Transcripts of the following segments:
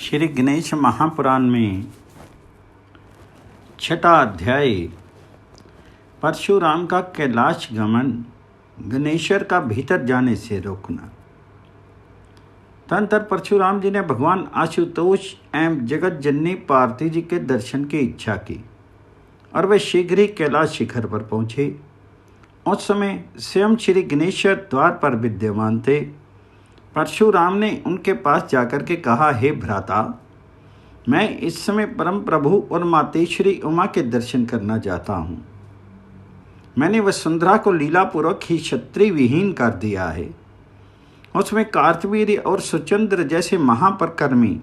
श्री गणेश महापुराण में छठा अध्याय परशुराम का कैलाश गमन, गणेश्वर का भीतर जाने से रोकना। तदनंतर परशुराम जी ने भगवान आशुतोष एवं जगत जननी पार्वती जी के दर्शन की इच्छा की और वे शीघ्र ही कैलाश शिखर पर पहुँचे। उस समय स्वयं श्री गणेश्वर द्वार पर विद्यमान थे। परशुराम ने उनके पास जाकर के कहा, हे भ्राता, मैं इस समय परम प्रभु और मातेश्वरी उमा के दर्शन करना चाहता हूँ। मैंने वसुंधरा को लीलापूर्वक ही क्षत्रिय विहीन कर दिया है। उसमें कार्तवीर्य और सुचंद्र जैसे महापराक्रमी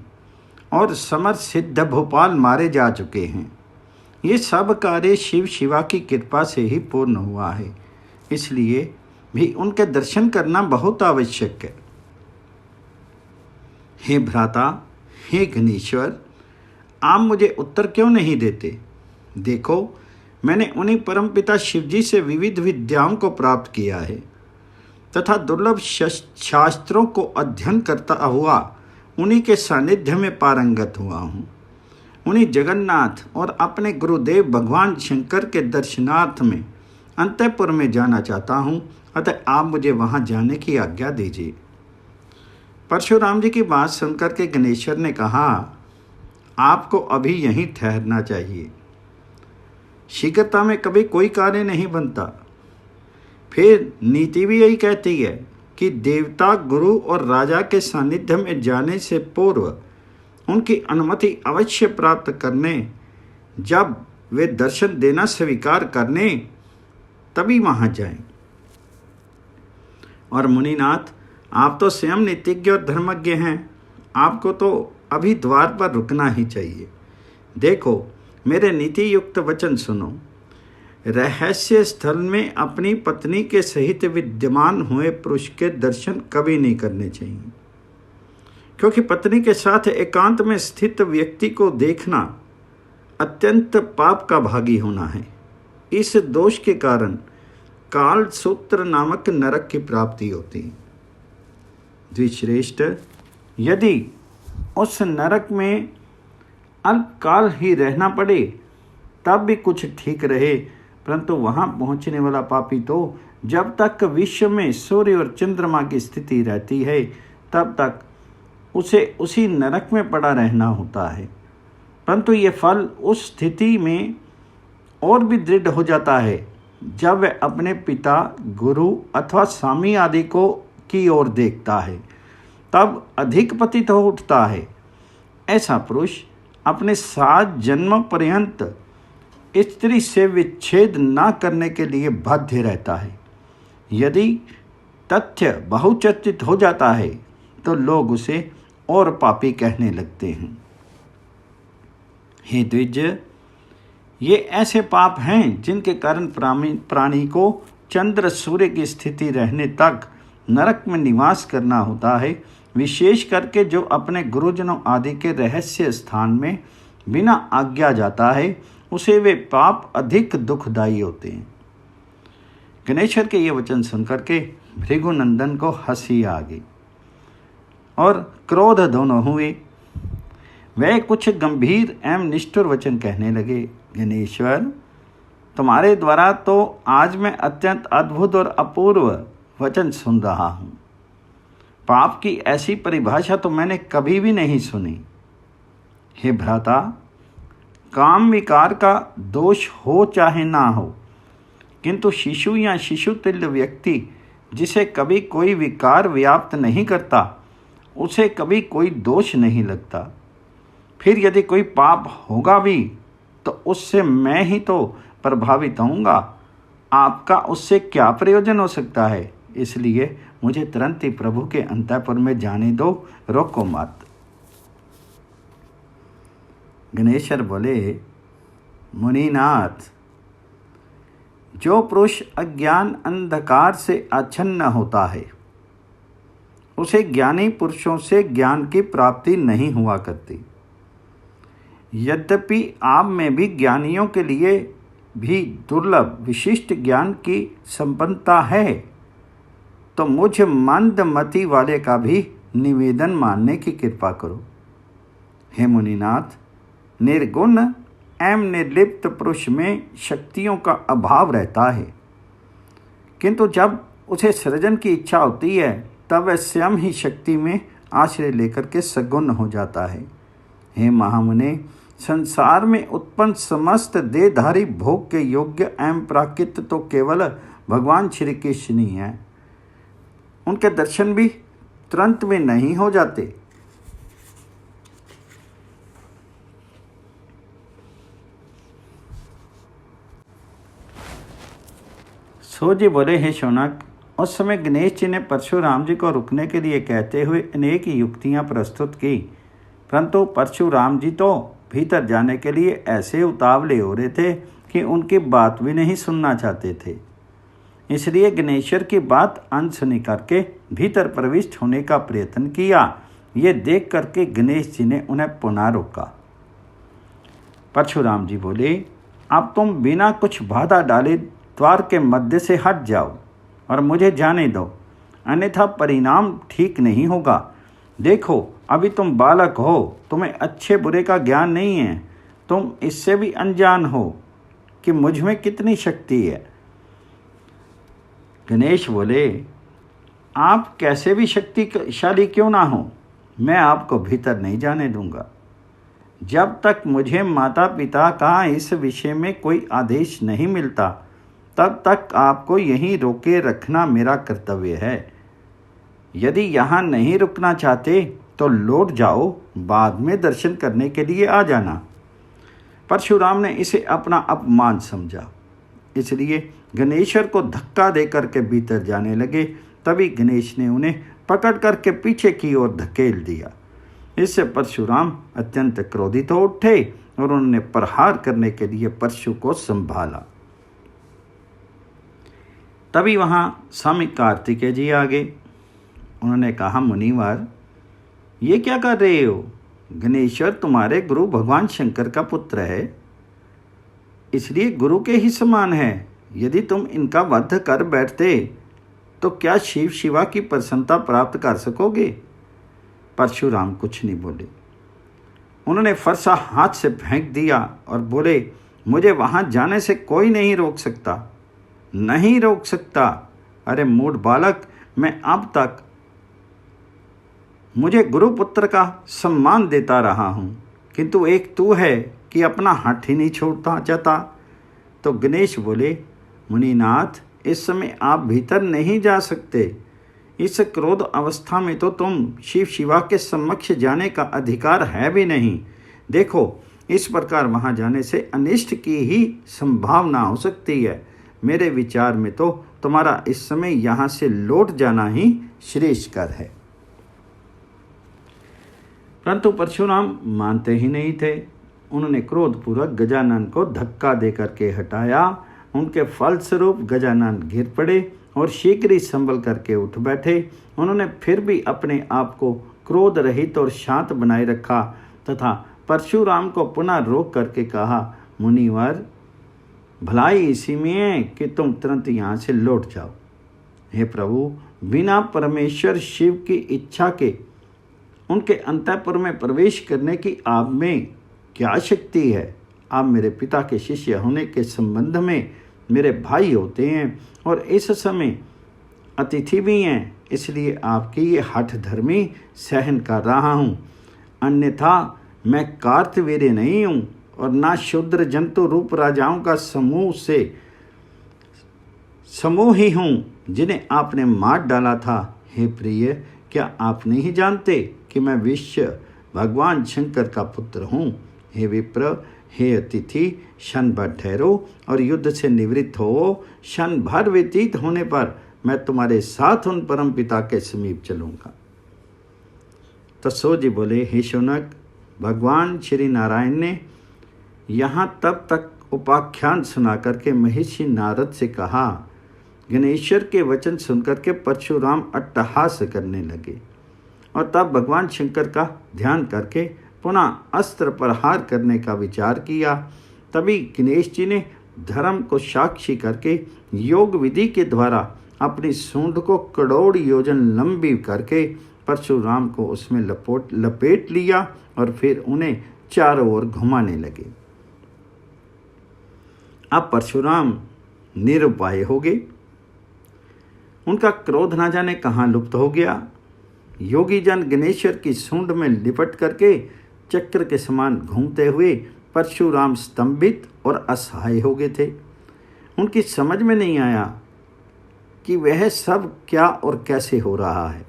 और समर सिद्ध भोपाल मारे जा चुके हैं। ये सब कार्य शिव शिवा की कृपा से ही पूर्ण हुआ है, इसलिए भी उनके दर्शन करना बहुत आवश्यक है। हे भ्राता, हे गणेश्वर, आप मुझे उत्तर क्यों नहीं देते? देखो, मैंने उन्हीं परमपिता शिवजी से विविध विद्याओं को प्राप्त किया है तथा दुर्लभ शास्त्रों को अध्ययन करता हुआ उन्हीं के सानिध्य में पारंगत हुआ हूँ। उन्हीं जगन्नाथ और अपने गुरुदेव भगवान शंकर के दर्शनार्थ में अंतःपुर में जाना चाहता हूँ, अतः आप मुझे वहाँ जाने की आज्ञा दीजिए। परशुराम जी की बात सुनकर के गणेश्वर ने कहा, आपको अभी यहीं ठहरना चाहिए। शीघ्रता में कभी कोई कार्य नहीं बनता। फिर नीति भी यही कहती है कि देवता, गुरु और राजा के सानिध्य में जाने से पूर्व उनकी अनुमति अवश्य प्राप्त करने, जब वे दर्शन देना स्वीकार करने, तभी वहाँ जाएं। और मुनिनाथ, आप तो स्वयं नीतिज्ञ और धर्मज्ञ हैं, आपको तो अभी द्वार पर रुकना ही चाहिए। देखो, मेरे नीति युक्त वचन सुनो। रहस्य स्थल में अपनी पत्नी के सहित विद्यमान हुए पुरुष के दर्शन कभी नहीं करने चाहिए, क्योंकि पत्नी के साथ एकांत में स्थित व्यक्ति को देखना अत्यंत पाप का भागी होना है। इस दोष के कारण काल सूत्र नामक नरक की प्राप्ति होती है। द्विश्रेष्ठ, यदि उस नरक में अल्पकाल ही रहना पड़े तब भी कुछ ठीक रहे, परंतु वहाँ पहुँचने वाला पापी तो जब तक विश्व में सूर्य और चंद्रमा की स्थिति रहती है तब तक उसे उसी नरक में पड़ा रहना होता है। परंतु ये फल उस स्थिति में और भी दृढ़ हो जाता है जब वह अपने पिता, गुरु अथवा स्वामी आदि को की ओर देखता है, तब अधिक पतित हो उठता है। ऐसा पुरुष अपने 7 जन्म पर्यंत स्त्री से विच्छेद न करने के लिए बाध्य रहता है। यदि तथ्य बहुचर्चित हो जाता है तो लोग उसे और पापी कहने लगते हैं। हे द्विज, ये ऐसे पाप हैं जिनके कारण प्राणी को चंद्र सूर्य की स्थिति रहने तक नरक में निवास करना होता है। विशेष करके जो अपने गुरुजनों आदि के रहस्य स्थान में बिना आज्ञा जाता है, उसे वे पाप अधिक दुखदायी होते हैं। गणेश्वर के ये वचन सुनकर के भृगुनंदन को हंसी आ गई और क्रोध दोनों हुए। वे कुछ गंभीर एवं निष्ठुर वचन कहने लगे। गणेश्वर, तुम्हारे द्वारा तो आज मैं अत्यंत अद्भुत और अपूर्व वचन सुन रहा हूँ। पाप की ऐसी परिभाषा तो मैंने कभी भी नहीं सुनी। हे भ्राता, काम विकार का दोष हो चाहे ना हो, किंतु शिशु या शिशु तुल्य व्यक्ति जिसे कभी कोई विकार व्याप्त नहीं करता, उसे कभी कोई दोष नहीं लगता। फिर यदि कोई पाप होगा भी तो उससे मैं ही तो प्रभावित होऊंगा। आपका उससे क्या प्रयोजन हो सकता है? इसलिए मुझे तुरंत ही प्रभु के अंतःपुर में जाने दो, रोको मत। गणेश्वर बोले, मुनिनाथ, जो पुरुष अज्ञान अंधकार से आच्छन्न होता है, उसे ज्ञानी पुरुषों से ज्ञान की प्राप्ति नहीं हुआ करती। यद्यपि आप में भी ज्ञानियों के लिए भी दुर्लभ विशिष्ट ज्ञान की संपन्नता है, तो मुझ मंदमति वाले का भी निवेदन मानने की कृपा करो। हे मुनिनाथ, निर्गुण एवं निर्लिप्त पुरुष में शक्तियों का अभाव रहता है, किंतु जब उसे सृजन की इच्छा होती है तब वह स्वयं ही शक्ति में आश्रय लेकर के सगुण हो जाता है। हे महामुने, संसार में उत्पन्न समस्त देहधारी भोग के योग्य एवं प्राकृत तो केवल भगवान श्री कृष्ण ही हैं। उनके दर्शन भी तुरंत में नहीं हो जाते। सो जी बोले, हे शौनक, उस समय गणेश जी ने परशुराम जी को रुकने के लिए कहते हुए अनेक युक्तियां प्रस्तुत की, परंतु परशुराम जी तो भीतर जाने के लिए ऐसे उतावले हो रहे थे कि उनकी बात भी नहीं सुनना चाहते थे। इसलिए गणेश्वर की बात अनसुनी करके भीतर प्रविष्ट होने का प्रयत्न किया। ये देख करके गणेश जी ने उन्हें पुनः रोका। परशुराम जी बोले, अब तुम बिना कुछ बाधा डाले द्वार के मध्य से हट जाओ और मुझे जाने दो, अन्यथा परिणाम ठीक नहीं होगा। देखो, अभी तुम बालक हो, तुम्हें अच्छे बुरे का ज्ञान नहीं है। तुम इससे भी अनजान हो कि मुझ में कितनी शक्ति है। गणेश बोले, आप कैसे भी शक्तिशाली क्यों ना हो, मैं आपको भीतर नहीं जाने दूंगा। जब तक मुझे माता पिता का इस विषय में कोई आदेश नहीं मिलता तब तक आपको यहीं रोके रखना मेरा कर्तव्य है। यदि यहाँ नहीं रुकना चाहते तो लौट जाओ, बाद में दर्शन करने के लिए आ जाना। परशुराम ने इसे अपना अपमान समझा, इसलिए गणेश्वर को धक्का दे करके भीतर जाने लगे। तभी गणेश ने उन्हें पकड़ करके पीछे की ओर धकेल दिया। इससे परशुराम अत्यंत क्रोधित हो उठे और उन्होंने प्रहार करने के लिए परशु को संभाला। तभी वहाँ स्वामी कार्तिकेय जी आ गए। उन्होंने कहा, मुनिवर, ये क्या कर रहे हो? गणेश्वर तुम्हारे गुरु भगवान शंकर का पुत्र है, इसलिए गुरु के ही समान है। यदि तुम इनका वध कर बैठते तो क्या शिव शिवा की प्रसन्नता प्राप्त कर सकोगे? परशुराम कुछ नहीं बोले। उन्होंने फरसा हाथ से फेंक दिया और बोले, मुझे वहाँ जाने से कोई नहीं रोक सकता, नहीं रोक सकता। अरे मूढ़ बालक, मैं अब तक मुझे गुरुपुत्र का सम्मान देता रहा हूँ, किंतु एक तू है कि अपना हाथ ही नहीं छोड़ता चाहता। तो गणेश बोले, मुनिनाथ, इस समय आप भीतर नहीं जा सकते। इस क्रोध अवस्था में तो तुम शिव शिवा के समक्ष जाने का अधिकार है भी नहीं। देखो, इस प्रकार वहाँ जाने से अनिष्ट की ही संभावना हो सकती है। मेरे विचार में तो तुम्हारा इस समय यहाँ से लौट जाना ही श्रेष्ठकर है। परंतु परशुराम मानते ही नहीं थे। उन्होंने क्रोधपूर्वक गजानन को धक्का दे करके हटाया। उनके फलस्वरूप गजानन गिर पड़े और शीघ्र ही संभल करके उठ बैठे। उन्होंने फिर भी अपने आप को क्रोध रहित और शांत बनाए रखा तथा परशुराम को पुनः रोक करके कहा, मुनिवर, भलाई इसी में है कि तुम तुरंत यहाँ से लौट जाओ। हे प्रभु, बिना परमेश्वर शिव की इच्छा के उनके अंतःपुर में प्रवेश करने की आप में क्या शक्ति है? आप मेरे पिता के शिष्य होने के संबंध में मेरे भाई होते हैं और इस समय अतिथि भी हैं, इसलिए आपकी ये हठ धर्मी सहन कर रहा हूँ। अन्यथा मैं कार्तवीर्य नहीं हूँ और ना शूद्र जंतु रूप राजाओं का समूह ही हूँ जिन्हें आपने मार डाला था। हे प्रिय, क्या आप नहीं जानते कि मैं विश्व भगवान शंकर का पुत्र हूँ? हे विप्र, हे अतिथि, क्षण भर ठहरो और युद्ध से निवृत्त हो। क्षण भर व्यतीत होने पर मैं तुम्हारे साथ उन परम पिता के समीप चलूँगा। तो सो जी बोले, हे शौनक, भगवान श्री नारायण ने यहाँ तब तक उपाख्यान सुना करके महर्षि नारद से कहा। गणेश्वर के वचन सुनकर के परशुराम अट्टहास करने लगे और तब भगवान शंकर का ध्यान करके पुनः अस्त्र प्रहार करने का विचार किया। तभी गणेश जी ने धर्म को साक्षी करके योग विधि के द्वारा अपनी सूंड को करोड़ योजन लंबी करके परशुराम को उसमें लपेट लिया और फिर उन्हें चारों ओर घुमाने लगे। अब परशुराम निरुपाय हो गए। उनका क्रोध ना जाने कहाँ लुप्त हो गया। योगी जन गणेश्वर की सूंड में लिपट करके चक्र के समान घूमते हुए परशुराम स्तंभित और असहाय हो गए थे। उनकी समझ में नहीं आया कि वह सब क्या और कैसे हो रहा है।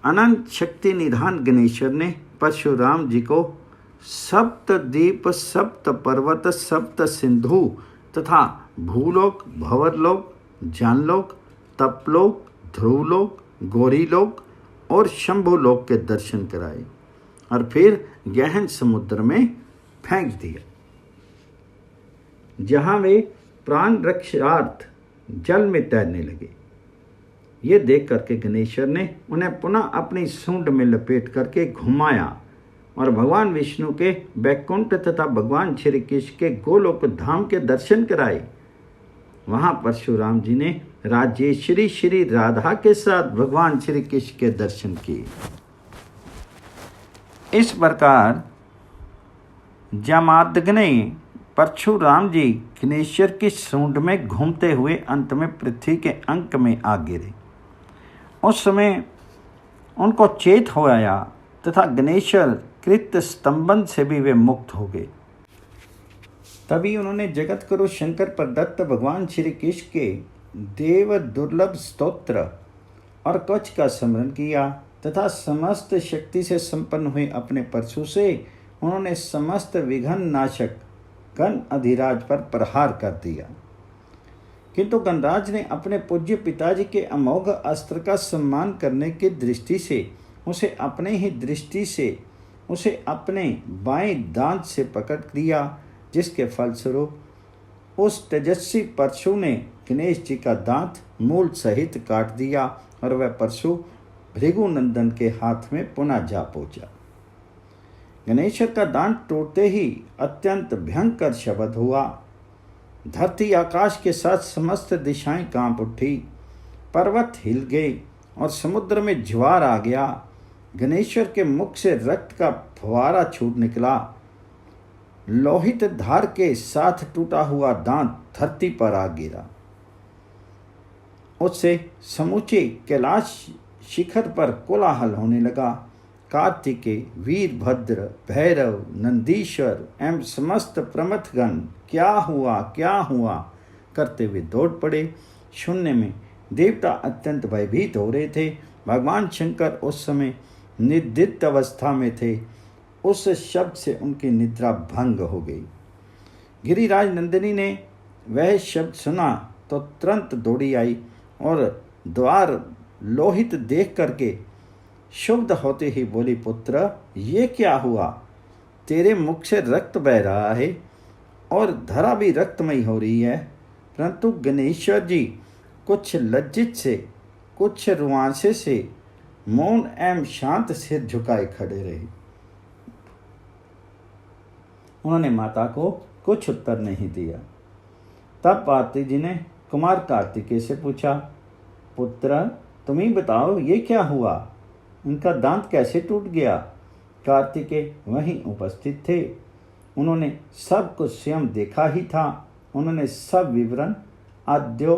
अनंत शक्ति निधान गणेश्वर ने परशुराम जी को सप्त द्वीप, सप्त पर्वत, सप्त सिंधु तथा भूलोक, भंवरलोक, जानलोक, तपलोक, ध्रुवलोक, गौरीलोक और शंभुलोक के दर्शन कराए और फिर गहन समुद्र में फेंक दिया, जहां वे प्राण रक्षार्थ जल में तैरने लगे। ये देख करके गणेश्वर ने उन्हें पुनः अपनी सूंड में लपेट करके घुमाया और भगवान विष्णु के बैकुंठ तथा भगवान श्री कृष्ण के गोलोक धाम के दर्शन कराए। वहां परशुराम जी ने राजेश्वरी श्री राधा के साथ भगवान श्री कृष्ण के दर्शन किए। इस प्रकार जामादग्ने परशुराम जी गणेश्वर की सूंड में घूमते हुए अंत में पृथ्वी के अंक में आ गिरे। उस समय उनको चेत हो आया तथा गणेश्वर कृत स्तंभन से भी वे मुक्त हो गए। तभी उन्होंने जगत गुरु शंकर प्रदत्त भगवान श्री कृष्ण के देव दुर्लभ स्तोत्र और कवच का स्मरण किया तथा समस्त शक्ति से संपन्न हुए अपने परशु से उन्होंने समस्त विघ्न नाशक गण अधिराज पर प्रहार कर दिया। किंतु गणराज ने अपने पूज्य पिताजी के अमोघ अस्त्र का सम्मान करने की दृष्टि से उसे अपने बाएं दांत से पकड़ लिया, जिसके फलस्वरूप उस तेजस्वी परशु ने गणेश जी का दांत मूल सहित काट दिया और वह परशु भृगुनंदन के हाथ में पुनः जा पहुंचा। गणेश्वर का दांत टूटते ही अत्यंत भयंकर शब्द हुआ। धरती आकाश के साथ समस्त दिशाएं कांप उठी, पर्वत हिल गए और समुद्र में ज्वार आ गया। गणेश्वर के मुख से रक्त का फुवारा छूट निकला। लोहित धार के साथ टूटा हुआ दांत धरती पर आ गिरा। उससे समूचे कैलाश शिखर पर कोलाहल होने लगा। कार्तिकेय, वीरभद्र, भैरव, नंदीश्वर एवं समस्त प्रमथगण क्या हुआ करते हुए दौड़ पड़े। शून्य में देवता अत्यंत भयभीत हो रहे थे। भगवान शंकर उस समय निद्रित अवस्था में थे। उस शब्द से उनकी निद्रा भंग हो गई। गिरिराज नंदिनी ने वह शब्द सुना तो तुरंत दौड़ी आई और द्वार लोहित देख करके शुद्ध होते ही बोली, पुत्र ये क्या हुआ? तेरे मुख से रक्त बह रहा है और धरा भी रक्तमयी हो रही है। परंतु गणेश्वर जी कुछ लज्जित से, कुछ रुआंसे से मौन एवं शांत सिर झुकाए खड़े रहे। उन्होंने माता को कुछ उत्तर नहीं दिया। तब पार्वती जी ने कुमार कार्तिकेय से पूछा, पुत्र तुम ही बताओ ये क्या हुआ? उनका दांत कैसे टूट गया? कार्तिकेय वहीं उपस्थित थे। उन्होंने सब कुछ स्वयं देखा ही था। उन्होंने सब विवरण आद्यो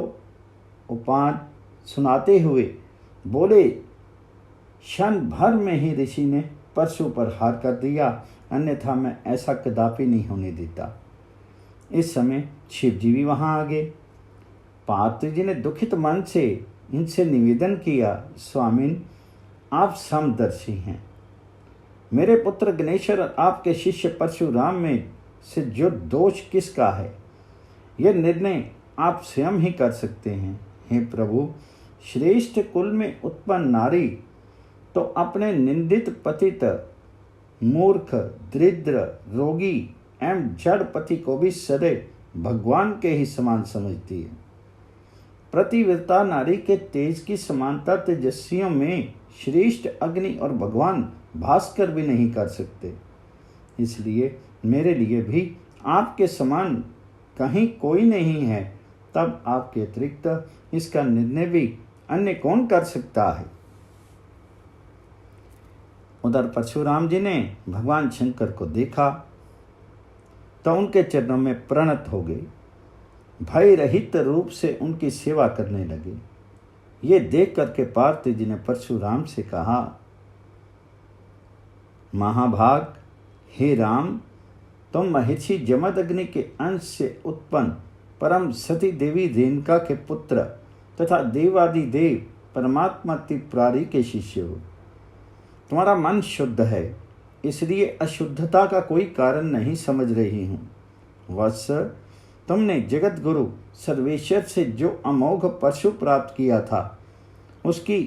उपान सुनाते हुए बोले, क्षण भर में ही ऋषि ने परशु पर हार कर दिया, अन्यथा मैं ऐसा कदापि नहीं होने देता। इस समय शिव जी भी वहां आ गए। पार्वती जी ने दुखित मन से इनसे निवेदन किया, स्वामिन आप समदर्शी हैं। मेरे पुत्र गणेश्वर आपके शिष्य परशुराम में से जो दोष किसका है, यह निर्णय आप स्वयं ही कर सकते हैं। हे प्रभु, श्रेष्ठ कुल में उत्पन्न नारी तो अपने निंदित पतित, मूर्ख, दरिद्र, रोगी एवं जड़ पति को भी सदैव भगवान के ही समान समझती है। प्रतिव्रता नारी के तेज की समानता तेजस्वियों में श्रेष्ठ अग्नि और भगवान भास्कर भी नहीं कर सकते। इसलिए मेरे लिए भी आपके समान कहीं कोई नहीं है। तब आपके अतिरिक्त इसका निर्णय भी अन्य कौन कर सकता है? उधर परशुराम जी ने भगवान शंकर को देखा तो उनके चरणों में प्रणत हो गए, भय रहित रूप से उनकी सेवा करने लगे। ये देख करके पार्थ जी ने परशुराम से कहा, महाभाग, हे राम, तुम महर्षि जमदग्नि के अंश से उत्पन्न परम सती देवी रेणुका के पुत्र तथा देवादिदेव परमात्मा त्रिपुरारी के शिष्य हो। तुम्हारा मन शुद्ध है, इसलिए अशुद्धता का कोई कारण नहीं समझ रही हूँ। वत्स, तुमने जगत गुरु सर्वेश्वर से जो अमोघ परशु प्राप्त किया था, उसकी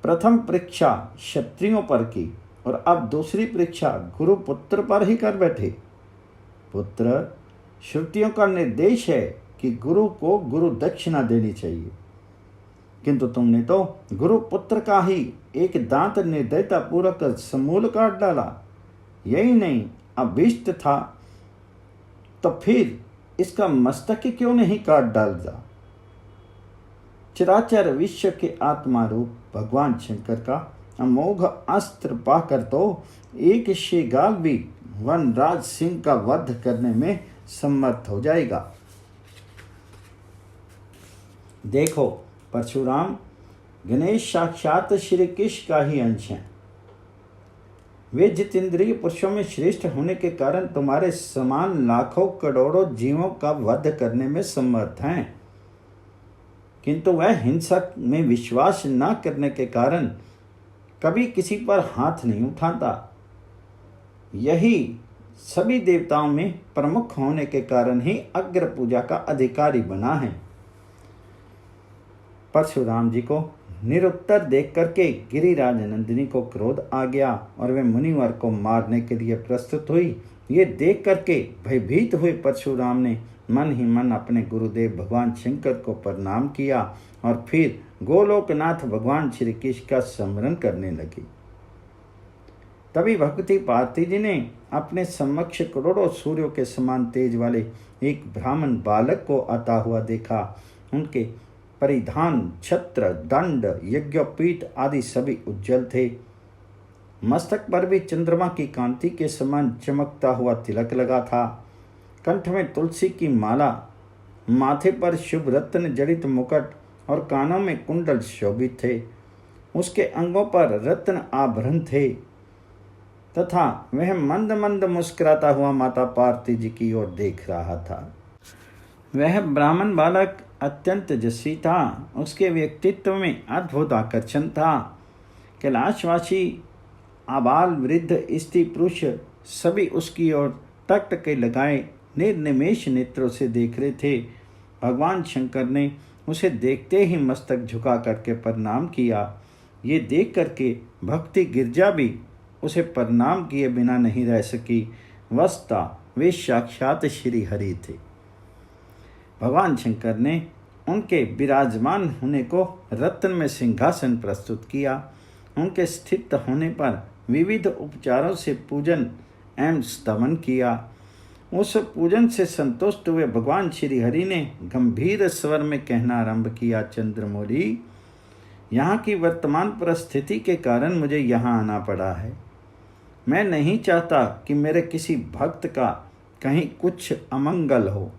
प्रथम परीक्षा क्षत्रियों पर की और अब दूसरी परीक्षा गुरु पुत्र पर ही कर बैठे। पुत्र, श्रुतियों का निर्देश है कि गुरु को गुरु दक्षिणा देनी चाहिए, किंतु तुमने तो गुरु पुत्र का ही एक दांत निर्दयता पूर्वक समूल काट डाला। यही नहीं, अभीष्ट था तो फिर इसका मस्तक क्यों नहीं काट डालता। चराचर विश्व के आत्मा रूप भगवान शंकर का अमोघ अस्त्र पाकर तो एक शेगाल भी वनराज सिंह का वध करने में समर्थ हो जाएगा। देखो परशुराम, गणेश साक्षात श्री कृष्ण का ही अंश हैं। वे जितेंद्रिय पुरुषों में श्रेष्ठ होने के कारण तुम्हारे समान लाखों करोड़ों जीवों का वध करने में समर्थ हैं, किंतु वह हिंसक में विश्वास न करने के कारण कभी किसी पर हाथ नहीं उठाता। यही सभी देवताओं में प्रमुख होने के कारण ही अग्र पूजा का अधिकारी बना है। परशुराम जी को निरुत्तर देख करके गिरिराज नंदिनी को क्रोध आ गया और वे मुनिवर को मारने के लिए प्रस्तुत हुई। ये देख करके भयभीत हुए परशुराम ने मन ही मन अपने गुरुदेव भगवान शंकर को प्रणाम किया और फिर गोलोकनाथ भगवान श्री कृष्ण का स्मरण करने लगी। तभी भगवती पार्वती जी ने अपने समक्ष करोड़ों सूर्यों के समान तेज वाले एक ब्राह्मण बालक को आता हुआ देखा। उनके परिधान, छत्र, दंड, यज्ञोपीठ आदि सभी उज्जवल थे। मस्तक पर भी चंद्रमा की कांति के समान चमकता हुआ तिलक लगा था। कंठ में तुलसी की माला, माथे पर शुभ रत्न जड़ित मुकुट और कानों में कुंडल शोभित थे। उसके अंगों पर रत्न आभरण थे तथा वह मंद मंद मुस्कुराता हुआ माता पार्वती जी की ओर देख रहा था। वह ब्राह्मण बालक अत्यंत यशस्वी था। उसके व्यक्तित्व में अद्भुत आकर्षण था। कैलाशवासी आबाल वृद्ध स्त्री पुरुष सभी उसकी ओर टक के लगाए निर्निमेष नेत्रों से देख रहे थे। भगवान शंकर ने उसे देखते ही मस्तक झुका करके प्रणाम किया। ये देख करके भक्ति गिरजा भी उसे प्रणाम किए बिना नहीं रह सकी। वस्ता वे साक्षात श्री हरि थे। भगवान शंकर ने उनके विराजमान होने को रत्न में सिंहासन प्रस्तुत किया। उनके स्थित होने पर विविध उपचारों से पूजन एवं स्तवन किया। उस पूजन से संतुष्ट हुए भगवान श्री हरि ने गंभीर स्वर में कहना आरंभ किया, चंद्रमौली, यहाँ की वर्तमान परिस्थिति के कारण मुझे यहाँ आना पड़ा है। मैं नहीं चाहता कि मेरे किसी भक्त का कहीं कुछ अमंगल हो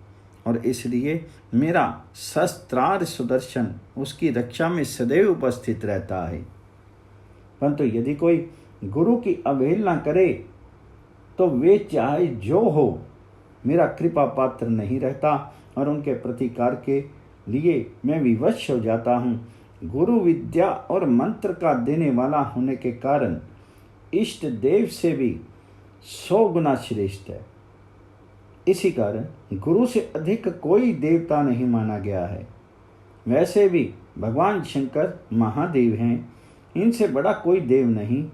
और इसलिए मेरा शस्त्रार सुदर्शन उसकी रक्षा में सदैव उपस्थित रहता है। परंतु यदि कोई गुरु की अवहेलना करे तो वे चाहे जो हो मेरा कृपा पात्र नहीं रहता और उनके प्रतिकार के लिए मैं विवश हो जाता हूँ। गुरु विद्या और मंत्र का देने वाला होने के कारण इष्ट देव से भी 100 गुना श्रेष्ठ है। इसी कारण गुरु से अधिक कोई देवता नहीं माना गया है। वैसे भी भगवान शंकर महादेव हैं, इनसे बड़ा कोई देव नहीं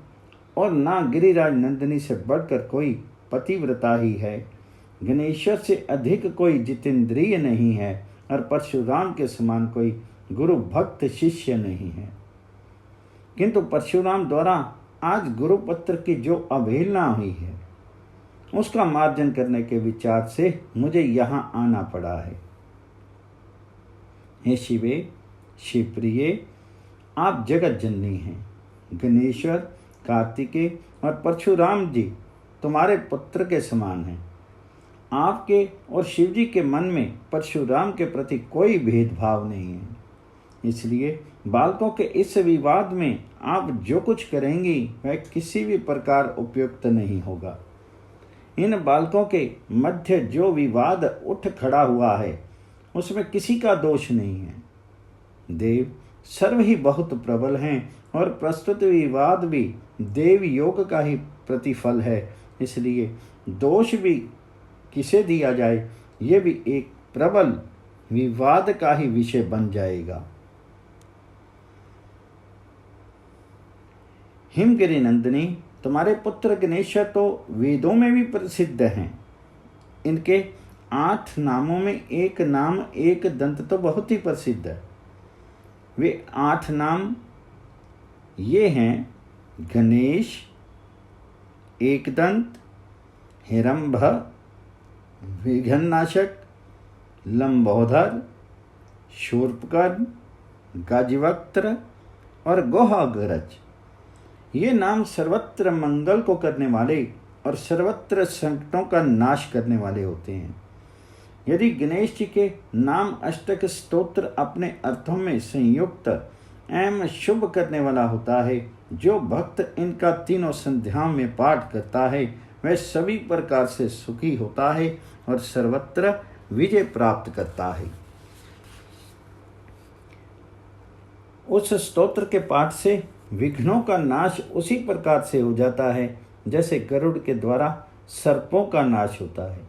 और ना गिरिराज नंदिनी से बढ़कर कोई पतिव्रता ही है। गणेश्वर से अधिक कोई जितेंद्रिय नहीं है और परशुराम के समान कोई गुरु भक्त शिष्य नहीं है। किंतु परशुराम द्वारा आज गुरुपुत्र की जो अवहेलना हुई है उसका मार्जन करने के विचार से मुझे यहाँ आना पड़ा है। हे शिवे, शिवप्रिये, आप जगत जननी हैं। गणेश्वर कार्तिकेय और परशुराम जी तुम्हारे पुत्र के समान हैं। आपके और शिव जी के मन में परशुराम के प्रति कोई भेदभाव नहीं है। इसलिए बालकों के इस विवाद में आप जो कुछ करेंगी वह किसी भी प्रकार उपयुक्त नहीं होगा। इन बालकों के मध्य जो विवाद उठ खड़ा हुआ है उसमें किसी का दोष नहीं है। देव सर्व ही बहुत प्रबल हैं और प्रस्तुत विवाद भी देव योग का ही प्रतिफल है। इसलिए दोष भी किसे दिया जाए ये भी एक प्रबल विवाद का ही विषय बन जाएगा। हिमगिरि नंदिनी, तुम्हारे पुत्र गणेश तो वेदों में भी प्रसिद्ध हैं। इनके 8 नामों में एक नाम एक दंत तो बहुत ही प्रसिद्ध है। वे 8 नाम ये हैं गणेश, एकदंत, हिरंभ, विघ्ननाशक, लंबोदर, शूर्पकर्ण, गजवक्त्र और गोहाग्रज। ये नाम सर्वत्र मंगल को करने वाले और सर्वत्र संकटों का नाश करने वाले होते हैं। यदि गणेश जी के नाम अष्टक स्तोत्र अपने अर्थों में संयुक्त एवं शुभ करने वाला होता है, जो भक्त इनका तीनों संध्याओं में पाठ करता है वह सभी प्रकार से सुखी होता है और सर्वत्र विजय प्राप्त करता है। उस स्तोत्र के पाठ से विघ्नों का नाश उसी प्रकार से हो जाता है जैसे गरुड़ के द्वारा सर्पों का नाश होता है।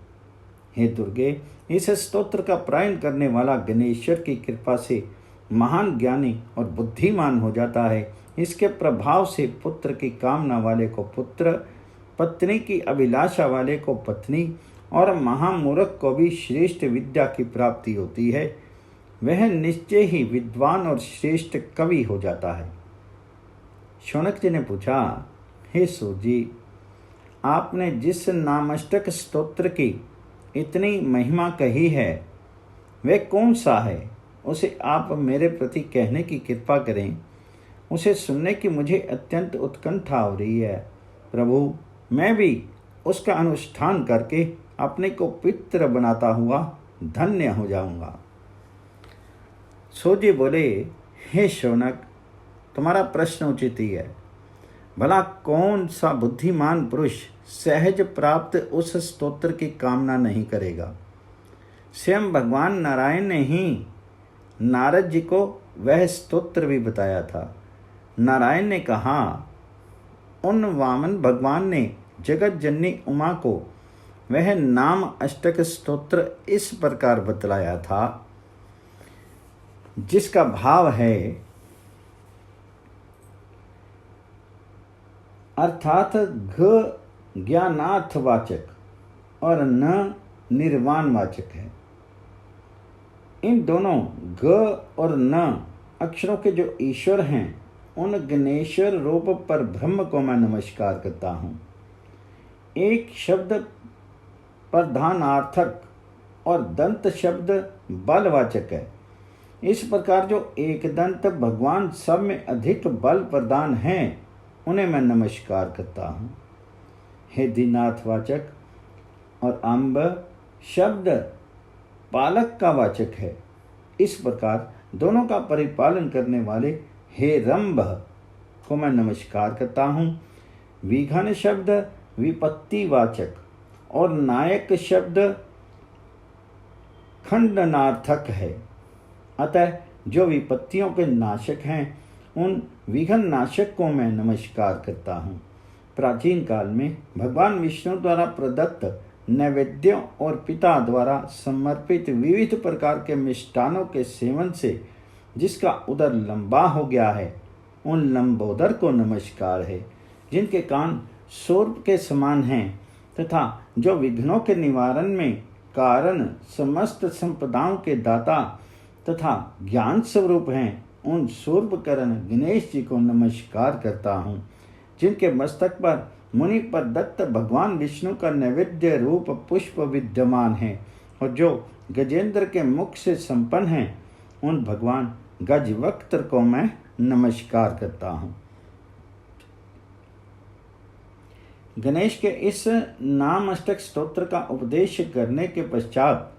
हे दुर्गे, इस स्तोत्र का पारायण करने वाला गणेश्वर की कृपा से महान ज्ञानी और बुद्धिमान हो जाता है। इसके प्रभाव से पुत्र की कामना वाले को पुत्र, पत्नी की अभिलाषा वाले को पत्नी और महामूर्ख को भी श्रेष्ठ विद्या की प्राप्ति होती है। वह निश्चय ही विद्वान और श्रेष्ठ कवि हो जाता है। शौनक जी ने पूछा, हे सूत जी, आपने जिस नामाष्टक स्तोत्र की इतनी महिमा कही है वह कौन सा है? उसे आप मेरे प्रति कहने की कृपा करें। उसे सुनने की मुझे अत्यंत उत्कंठा हो रही है। प्रभु, मैं भी उसका अनुष्ठान करके अपने को पितृ बनाता हुआ धन्य हो जाऊंगा। सूत जी बोले, हे शौनक, तुम्हारा प्रश्न उचित ही है। भला कौन सा बुद्धिमान पुरुष सहज प्राप्त उस स्तोत्र की कामना नहीं करेगा? स्वयं भगवान नारायण ने ही नारद जी को वह स्तोत्र भी बताया था। नारायण ने कहा, उन वामन भगवान ने जगत जननी उमा को वह नाम अष्टक स्तोत्र इस प्रकार बतलाया था, जिसका भाव है अर्थात घ ज्ञानार्थ वाचक और न निर्वाण वाचक है। इन दोनों ग और न अक्षरों के जो ईश्वर हैं उन गणेश्वर रूप पर ब्रह्म को मैं नमस्कार करता हूँ। एक शब्द प्रधानार्थक और दंत शब्द बलवाचक है। इस प्रकार जो एक दंत भगवान सब में अधिक बल प्रदान हैं उन्हें मैं नमस्कार करता हूँ। हे दीनाथ वाचक और अम्ब शब्द पालक का वाचक है। इस प्रकार दोनों का परिपालन करने वाले हे रंभ को मैं नमस्कार करता हूँ। विघन शब्द विपत्ति वाचक और नायक शब्द खंडनार्थक है। अतः जो विपत्तियों के नाशक हैं उन विघन नाशक को मैं नमस्कार करता हूँ। प्राचीन काल में भगवान विष्णु द्वारा प्रदत्त नैवेद्यों और पिता द्वारा समर्पित विविध प्रकार के मिष्टानों के सेवन से जिसका उदर लंबा हो गया है उन लंबोदर को नमस्कार है। जिनके कान सूर्प के समान हैं तथा जो विघ्नों के निवारण में कारण समस्त संपदाओं के दाता तथा ज्ञान स्वरूप हैं उन सूर्पकर्ण गणेश जी को नमस्कार करता हूँ। जिनके मस्तक पर मुनि पर दत्त भगवान विष्णु का नैवेद्य रूप पुष्प विद्यमान है और जो गजेंद्र के मुख से संपन्न हैं उन भगवान गजवक्त्र को मैं नमस्कार करता हूँ। गणेश के इस नाम अष्टक स्तोत्र का उपदेश करने के पश्चात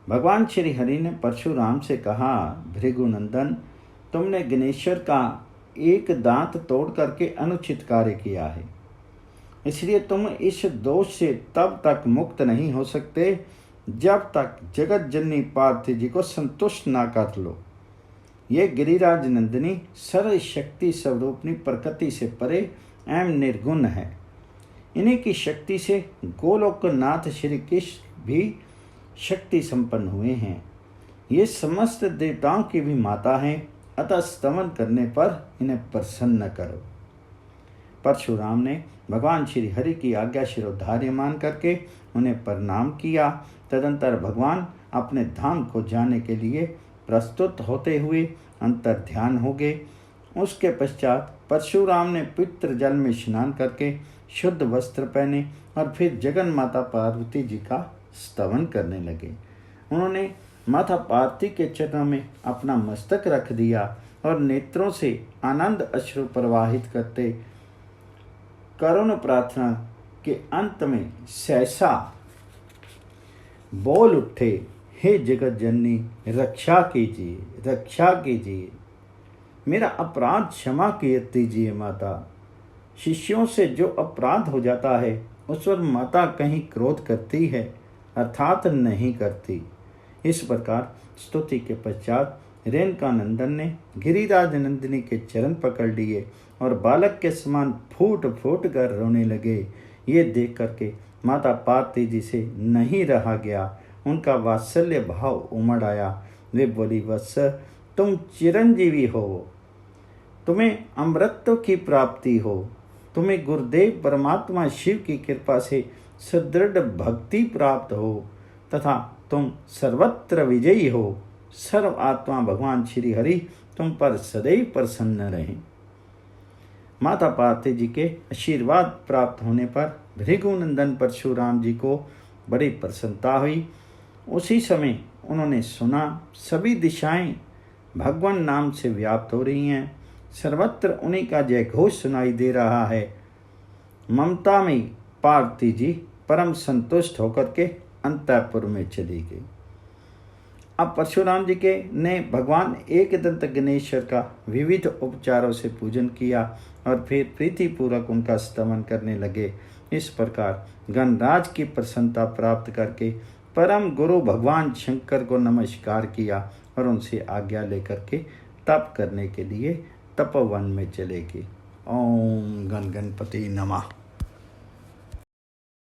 भगवान श्री हरि ने परशुराम से कहा, भृगुनंदन, तुमने गणेश्वर का एक दांत तोड़ करके अनुचित कार्य किया है, इसलिए तुम इस दोष से तब तक मुक्त नहीं हो सकते जब तक जगत जननी पार्थिव जी को संतुष्ट ना कर लो। ये गिरिराज नंदिनी सर्वशक्ति स्वरूपनी प्रकृति से परे एवं निर्गुण है। इन्हीं की शक्ति से गोलोकनाथ श्री कृष्ण भी शक्ति संपन्न हुए हैं। ये समस्त देवताओं की भी माता हैं, अतः स्तवन करने पर इन्हें प्रसन्न करो। परशुराम ने भगवान श्री हरि की आज्ञा शिरोधार्य मान करके उन्हें प्रणाम किया। तदंतर भगवान अपने धाम को जाने के लिए प्रस्तुत होते हुए अंतर ध्यान हो गए। उसके पश्चात परशुराम ने पवित्र जल में स्नान करके शुद्ध वस्त्र पहने और फिर जगन माता पार्वती जी का स्तवन करने लगे। उन्होंने माता पार्वती के चरणों में अपना मस्तक रख दिया और नेत्रों से आनंद अश्रु प्रवाहित करते करुण प्रार्थना के अंत में सहसा बोल उठे, हे जगत जननी, रक्षा कीजिए, रक्षा कीजिए, मेरा अपराध क्षमा कीजिए माता। शिष्यों से जो अपराध हो जाता है उस पर माता कहीं क्रोध करती है, अर्थात नहीं करती। इस प्रकार स्तुति के पश्चात रेणुका नंदन ने गिरिराज नंदिनी के चरण पकड़ लिए और बालक के समान फूट फूट कर रोने लगे। ये देख करके माता पार्वती जी से नहीं रहा गया, उनका वात्सल्य भाव उमड़ आया। वे बोली, वत्स, तुम चिरंजीवी हो, तुम्हें अमृतत्व की प्राप्ति हो, तुम्हें गुरुदेव परमात्मा शिव की कृपा से सुदृढ़ भक्ति प्राप्त हो तथा तुम सर्वत्र विजयी हो। सर्व आत्मा भगवान श्री हरि तुम पर सदैव प्रसन्न रहें। माता पार्वती जी के आशीर्वाद प्राप्त होने पर भृगुनंदन परशुराम जी को बड़ी प्रसन्नता हुई। उसी समय उन्होंने सुना सभी दिशाएं भगवान नाम से व्याप्त हो रही हैं, सर्वत्र उन्हीं का जय घोष सुनाई दे रहा है। ममता में पार्वती जी परम संतुष्ट होकर के अंतःपुर में चली गई। अब परशुराम जी के ने भगवान एकदंत गणेश्वर का विविध उपचारों से पूजन किया और फिर प्रीतिपूर्वक उनका स्तवन करने लगे। इस प्रकार गणराज की प्रसन्नता प्राप्त करके परम गुरु भगवान शंकर को नमस्कार किया और उनसे आज्ञा लेकर के तप करने के लिए तपोवन में चले गए। ओम गण गणपति नमः।